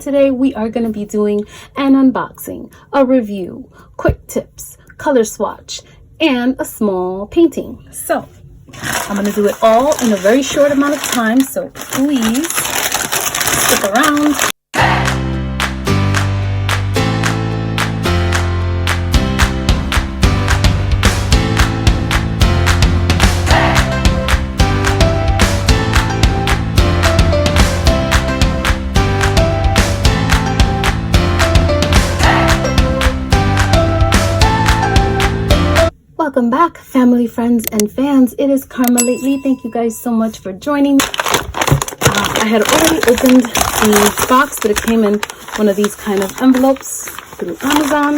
Today we are going to be doing an unboxing, a review, quick tips, color swatch, and a small painting. So I'm going to do it all in a very short amount of time, so please stick around. Welcome back, family, friends, and fans. It is Karma Lately. Thank you guys so much for joining me. I had already opened the box, but it came in one of these kind of envelopes through Amazon.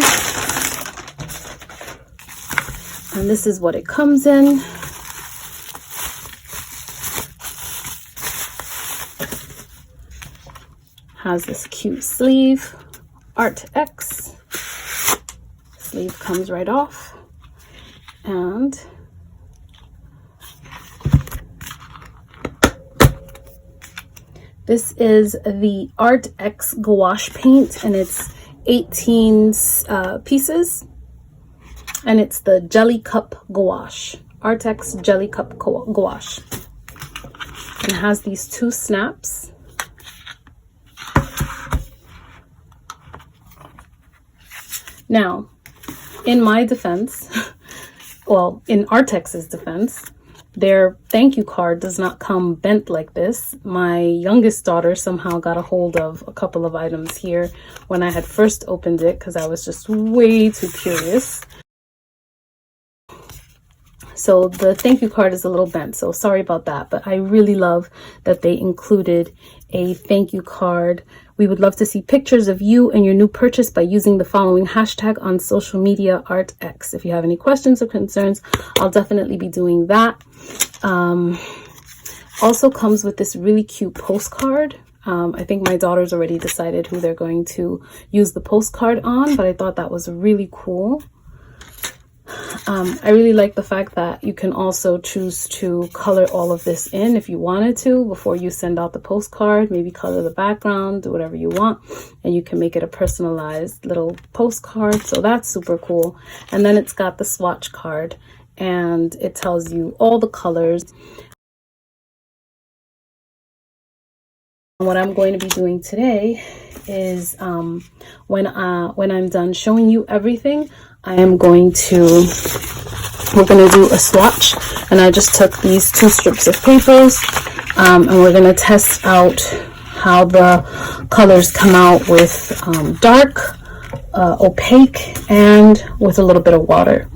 And this is what it comes in. Has this cute sleeve, Arrtx. Sleeve comes right off. And this is the Arrtx gouache paint, and it's 18 pieces, and it's the jelly cup gouache, Arrtx jelly cup gouache. And it has these two snaps. Now, in my defense, well, in Arrtx's defense, their thank you card does not come bent like this. My youngest daughter somehow got a hold of a couple of items here when I had first opened it because I was just way too curious. So the thank you card is a little bent, so sorry about that. But I really love that they included a thank you card. We would love to see pictures of you and your new purchase by using the following hashtag on social media, Arrtx. If you have any questions or concerns, I'll definitely be doing that. Also comes with this really cute postcard. I think my daughter's already decided who they're going to use the postcard on, but I thought that was really cool. I really like the fact that you can also choose to color all of this in if you wanted to before you send out the postcard. Maybe color the background, do whatever you want, and you can make it a personalized little postcard. So that's super cool. And then it's got the swatch card, and it tells you all the colors. What I'm going to be doing today is when I'm done showing you everything, we're going to do a swatch, and I just took these two strips of papers, and we're going to test out how the colors come out with dark, opaque, and with a little bit of water.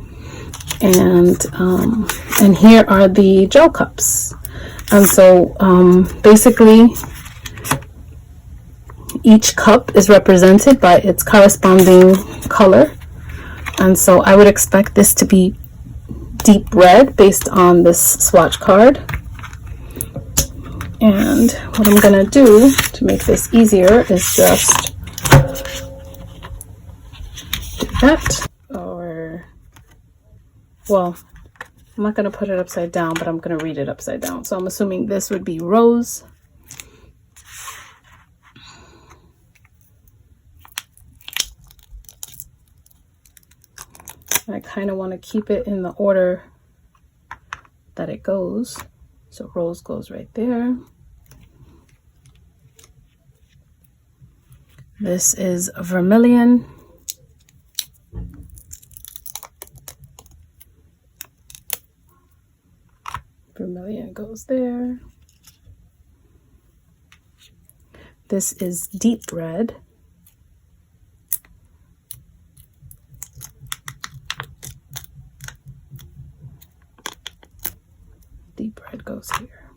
And here are the gel cups. And so basically each cup is represented by its corresponding color. And so I would expect this to be deep red based on this swatch card. And what I'm going to do to make this easier is just do that. Or, well, I'm not going to put it upside down, but I'm going to read it upside down. So I'm assuming this would be rose. I kind of want to keep it in the order that it goes. So rose goes right there. This is vermilion. Vermilion goes there. This is deep red. Deep red goes here.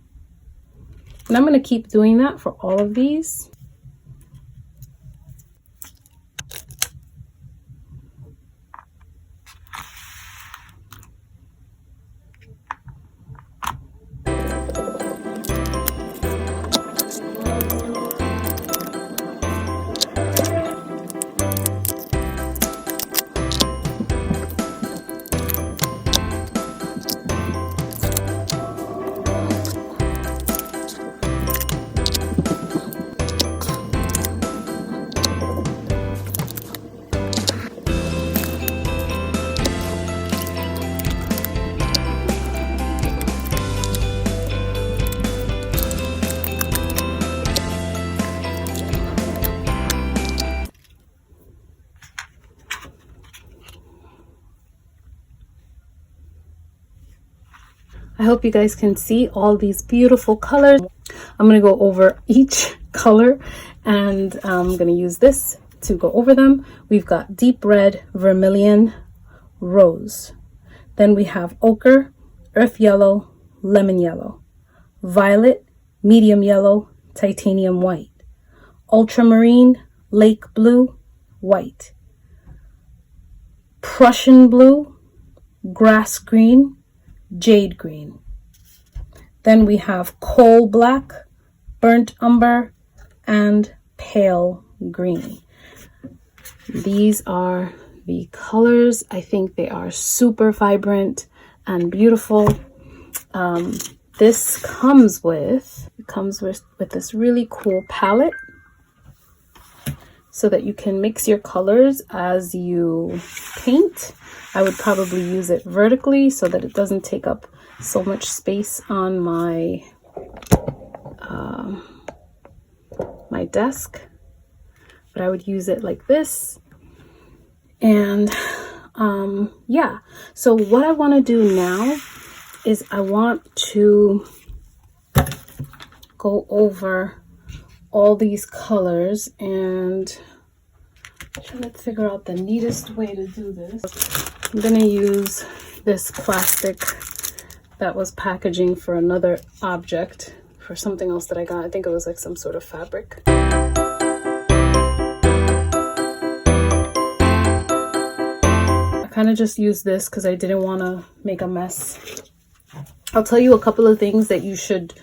And I'm going to keep doing that for all of these. I hope you guys can see all these beautiful colors. I'm going to go over each color, and I'm going to use this to go over them. We've got deep red, vermilion, rose. Then we have ochre, earth yellow, lemon yellow, violet, medium yellow, titanium white, ultramarine, lake blue, white, Prussian blue, grass green, jade green. Then we have coal black, burnt umber, and pale green. These are the colors. I think they are super vibrant and beautiful. This comes with this really cool palette, so that you can mix your colors as you paint. I would probably use it vertically so that it doesn't take up so much space on my my desk, but I would use it like this. And yeah, so what I want to do now is I want to go over all these colors, and I'm trying to figure out the neatest way to do this. I'm gonna use this plastic that was packaging for another object, for something else that I got. I think it was like some sort of fabric. I kind of just used this because I didn't want to make a mess. I'll tell you a couple of things that you should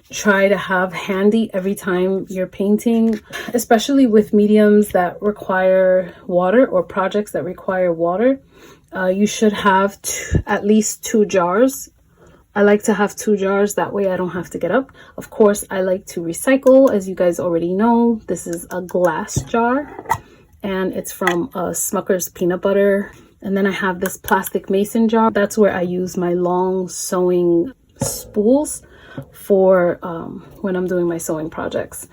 try to have handy every time you're painting, especially with mediums that require water or projects that require water. You should have at least 2 jars. I like to have 2 jars, that way I don't have to get up. Of course, I like to recycle, as you guys already know. This is a glass jar, and it's from Smucker's peanut butter. And then I have this plastic mason jar. That's where I use my long sewing spools for when I'm doing my sewing projects.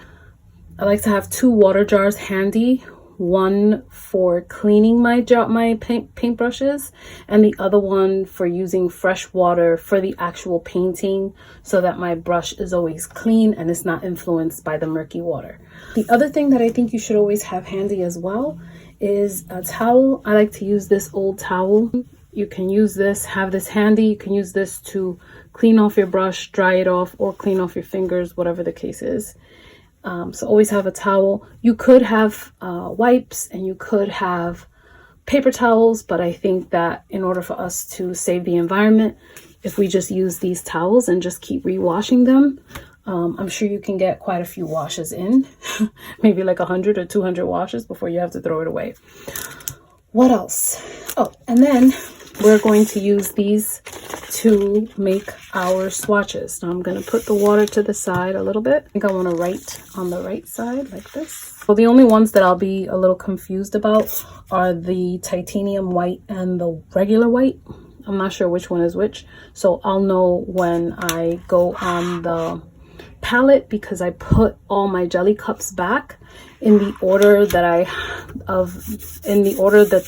I like to have 2 water jars handy, one for cleaning my paintbrushes, and the other one for using fresh water for the actual painting, so that my brush is always clean and it's not influenced by the murky water. The other thing that I think you should always have handy as well is a towel. I like to use this old towel. You can use this, have this handy. You can use this to clean off your brush, dry it off, or clean off your fingers, whatever the case is. So always have a towel. You could have wipes, and you could have paper towels, but I think that in order for us to save the environment, if we just use these towels and just keep rewashing them, I'm sure you can get quite a few washes in, maybe like 100 or 200 washes before you have to throw it away. What else? Oh, and then we're going to use these to make our swatches. Now I'm going to put the water to the side a little bit. I think I want to write on the right side like this. Well, the only ones that I'll be a little confused about are the titanium white and the regular white. I'm not sure which one is which, so I'll know when I go on the palette, because I put all my jelly cups back in the order that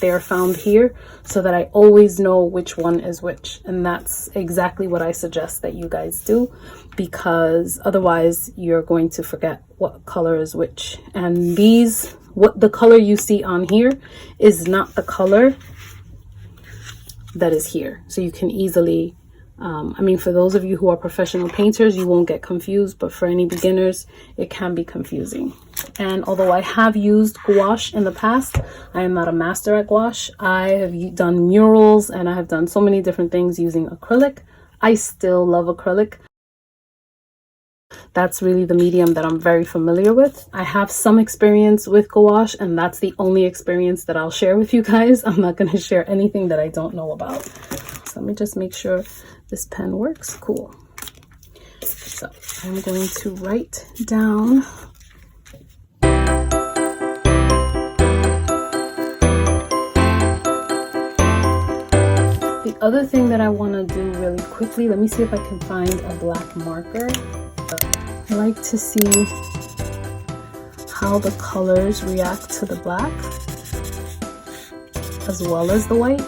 they are found here, so that I always know which one is which. And that's exactly what I suggest that you guys do, because otherwise you're going to forget what color is which. And what the color you see on here is not the color that is here, so you can easily I mean, for those of you who are professional painters, you won't get confused, but for any beginners, it can be confusing. And although I have used gouache in the past, I am not a master at gouache. I have done murals, and I have done so many different things using acrylic. I still love acrylic. That's really the medium that I'm very familiar with. I have some experience with gouache, and that's the only experience that I'll share with you guys. I'm not going to share anything that I don't know about. So let me just make sure this pen works. Cool. So I'm going to write down the other thing that I want to do really quickly. Let me see if I can find a black marker. I like to see how the colors react to the black as well as the white.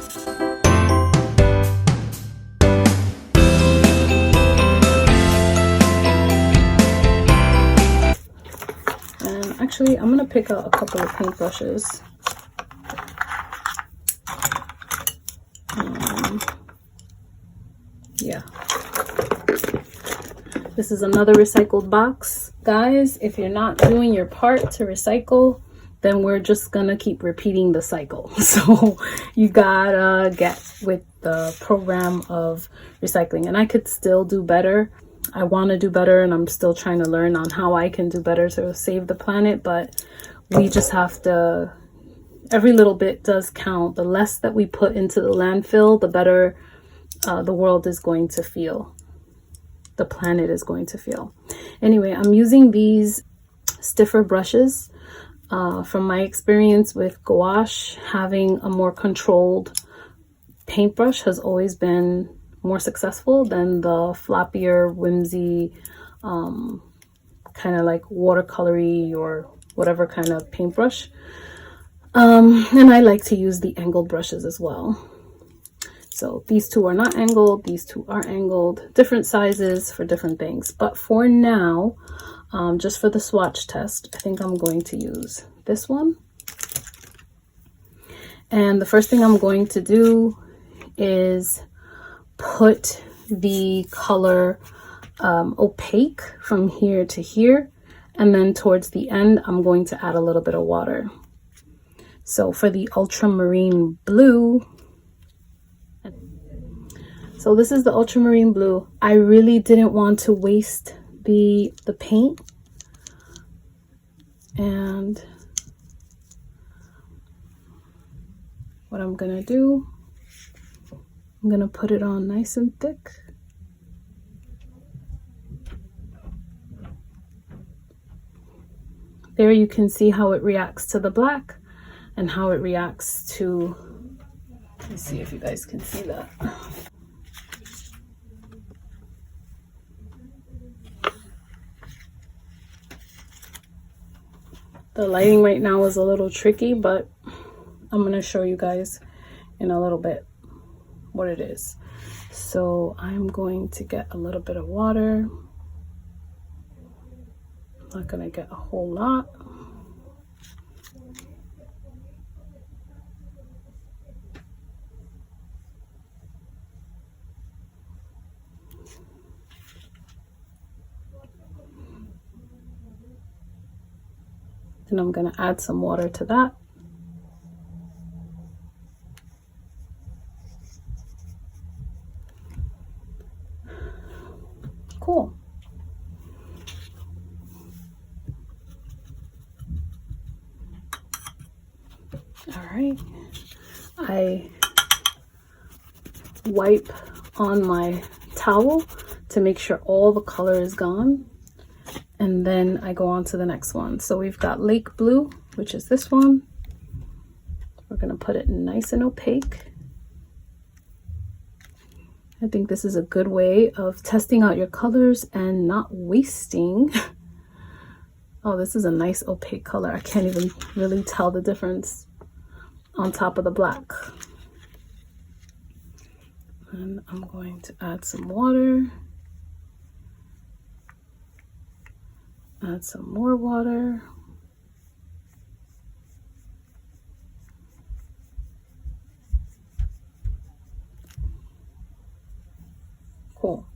Actually, I'm gonna pick out a couple of paintbrushes. Yeah. This is another recycled box. Guys, if you're not doing your part to recycle, then we're just gonna keep repeating the cycle. So you gotta get with the program of recycling. And I could still do better. I want to do better, and I'm still trying to learn on how I can do better to save the planet, but we just have to, every little bit does count. The less that we put into the landfill, the better the world is going to feel. The planet is going to feel. Anyway, I'm using these stiffer brushes. From my experience with gouache, having a more controlled paintbrush has always been more successful than the floppier, whimsy, kind of like watercolory or whatever kind of paintbrush. And I like to use the angled brushes as well. So these two are not angled, these two are angled, different sizes for different things. But for now, just for the swatch test, I think I'm going to use this one. And the first thing I'm going to do is put the color opaque from here to here, and then towards the end I'm going to add a little bit of water. So for the ultramarine blue, so this is the ultramarine blue. I really didn't want to waste the paint, and what I'm gonna do, I'm gonna put it on nice and thick. There you can see how it reacts to the black and how it reacts to, let's see if you guys can see that. The lighting right now is a little tricky, but I'm gonna show you guys in a little bit what it is. So I'm going to get a little bit of water. I'm not gonna get a whole lot. And I'm gonna add some water to that. Cool. All right. I wipe on my towel to make sure all the color is gone. And then I go on to the next one. So we've got Lake Blue, which is this one. We're gonna put it nice and opaque. I think this is a good way of testing out your colors and not wasting. Oh, this is a nice opaque color. I can't even really tell the difference on top of the black. And I'm going to add some water. Add some more water. Cool.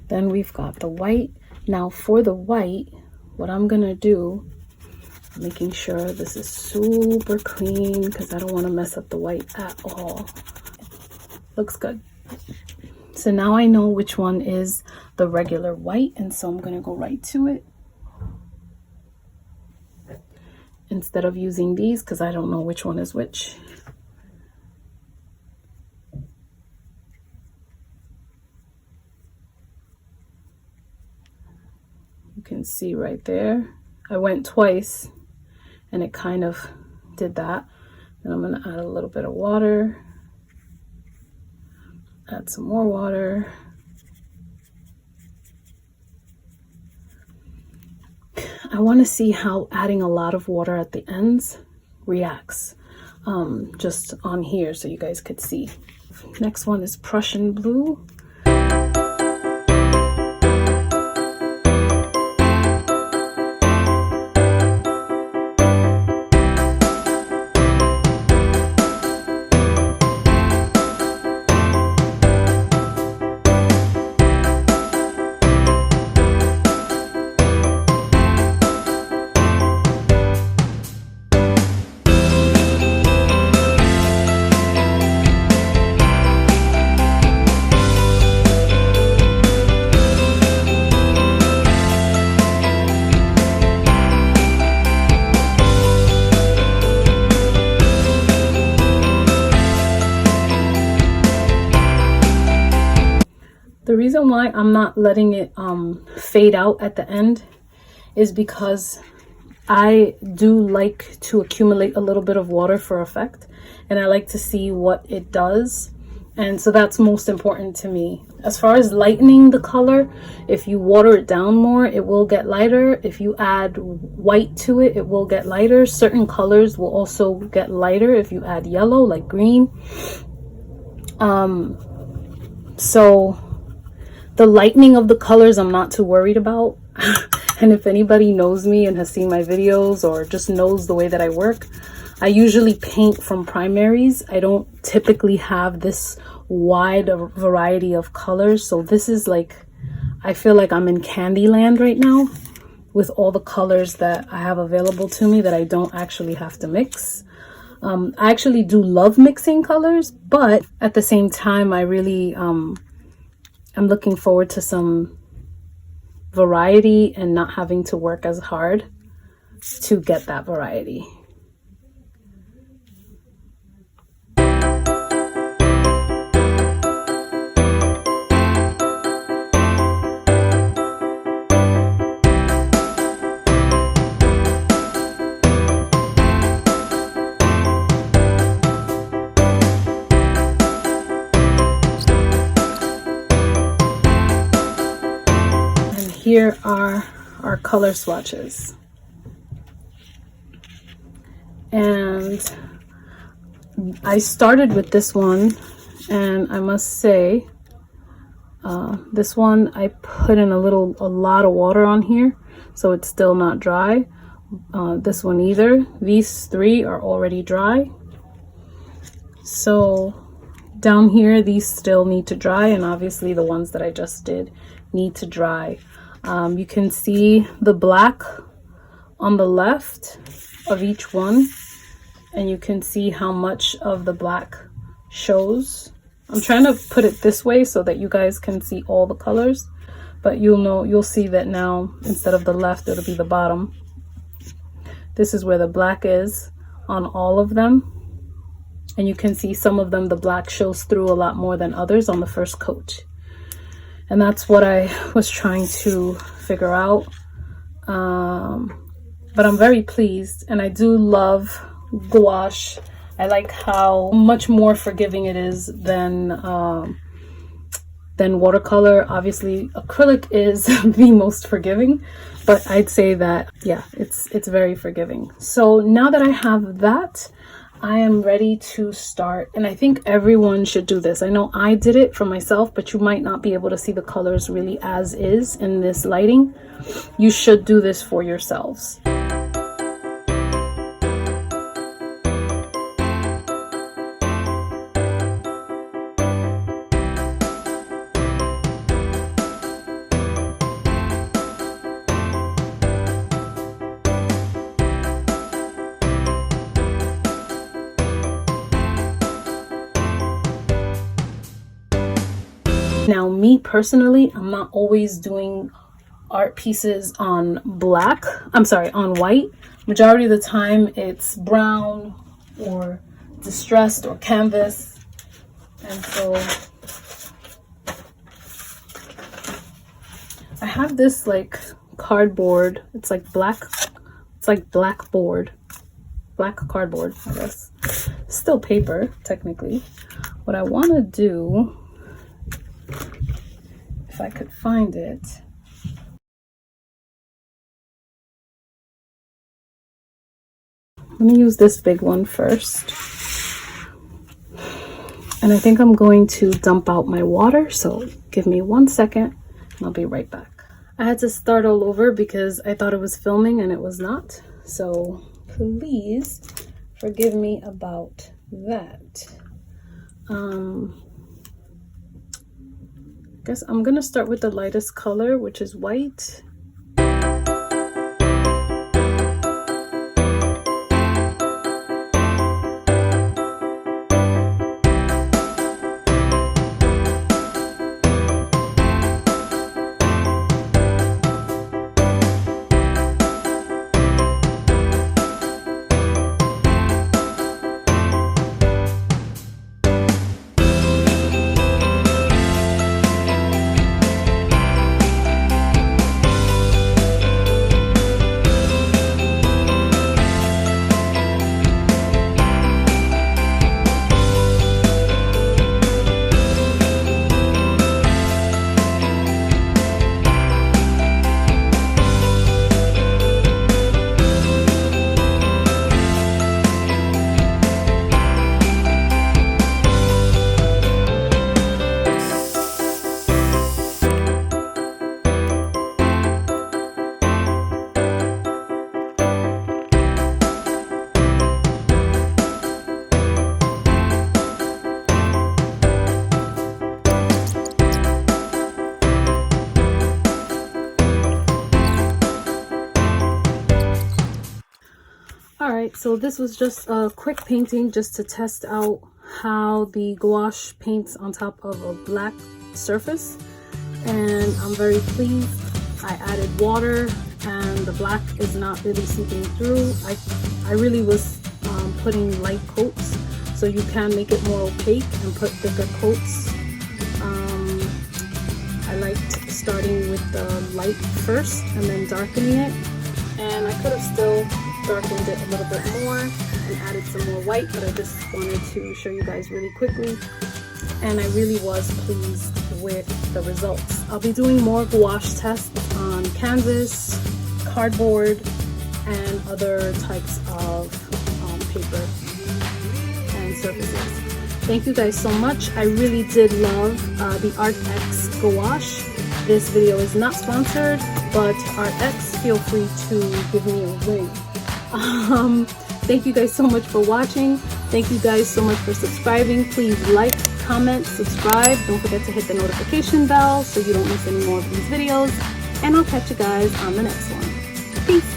Then we've got the white. Now for the white, what I'm gonna do, making sure this is super clean because I don't want to mess up the white at all. Looks good. So now I know which one is the regular white, and so I'm gonna go right to it instead of using these because I don't know which one is which. You can see right there, I went twice and it kind of did that. And I'm gonna add a little bit of water. Add some more water. I want to see how adding a lot of water at the ends reacts just on here so you guys could see. Next one is Prussian Blue. reason why I'm not letting it fade out at the end is because I do like to accumulate a little bit of water for effect, and I like to see what it does. And so that's most important to me. As far as lightening the color, if you water it down more, it will get lighter. If you add white to it, it will get lighter. Certain colors will also get lighter if you add yellow, like green. So the lightening of the colors, I'm not too worried about. And if anybody knows me and has seen my videos or just knows the way that I work, I usually paint from primaries. I don't typically have this wide variety of colors. So this is like, I feel like I'm in Candyland right now with all the colors that I have available to me that I don't actually have to mix. I actually do love mixing colors, but at the same time, I really, I'm looking forward to some variety and not having to work as hard to get that variety. Here are our color swatches, and I started with this one, and I must say this one I put in a lot of water on here, so it's still not dry. This one either. These three are already dry, so down here these still need to dry, and obviously the ones that I just did need to dry. You can see the black on the left of each one, and you can see how much of the black shows. I'm trying to put it this way so that you guys can see all the colors, but you'll see that now instead of the left, it'll be the bottom. This is where the black is on all of them, and you can see some of them the black shows through a lot more than others on the first coat. And that's what I was trying to figure out. But I'm very pleased, and I do love gouache. I like how much more forgiving it is than watercolor. Obviously, acrylic is the most forgiving, but I'd say that, yeah, it's very forgiving. So now that I have that, I am ready to start, and I think everyone should do this. I know I did it for myself, but you might not be able to see the colors really as is in this lighting. You should do this for yourselves. Now, me personally, I'm not always doing art pieces on black. I'm sorry, on white. Majority of the time it's brown or distressed or canvas. And so I have this like cardboard. It's like black. It's like black cardboard, I guess. Still paper, technically. What I want to do, if I could find it. Let me use this big one first. And I think I'm going to dump out my water, so give me 1 second and I'll be right back. I had to start all over because I thought it was filming and it was not. So please forgive me about that. I guess I'm gonna start with the lightest color, which is white. Alright, so this was just a quick painting just to test out how the gouache paints on top of a black surface, and I'm very pleased. I added water and the black is not really seeping through. I really was putting light coats, so you can make it more opaque and put thicker coats. I liked starting with the light first and then darkening it, and I could have still darkened it a little bit more and added some more white, but I just wanted to show you guys really quickly, and I really was pleased with the results. I'll be doing more gouache tests on canvas, cardboard, and other types of paper and surfaces. Thank you guys so much. I really did love the Arrtx gouache. This video is not sponsored, but Arrtx, feel free to give me a ring. Thank you guys so much for watching. Thank you guys so much for subscribing. Please like, comment, subscribe. Don't forget to hit the notification bell so you don't miss any more of these videos. And I'll catch you guys on the next one. Peace.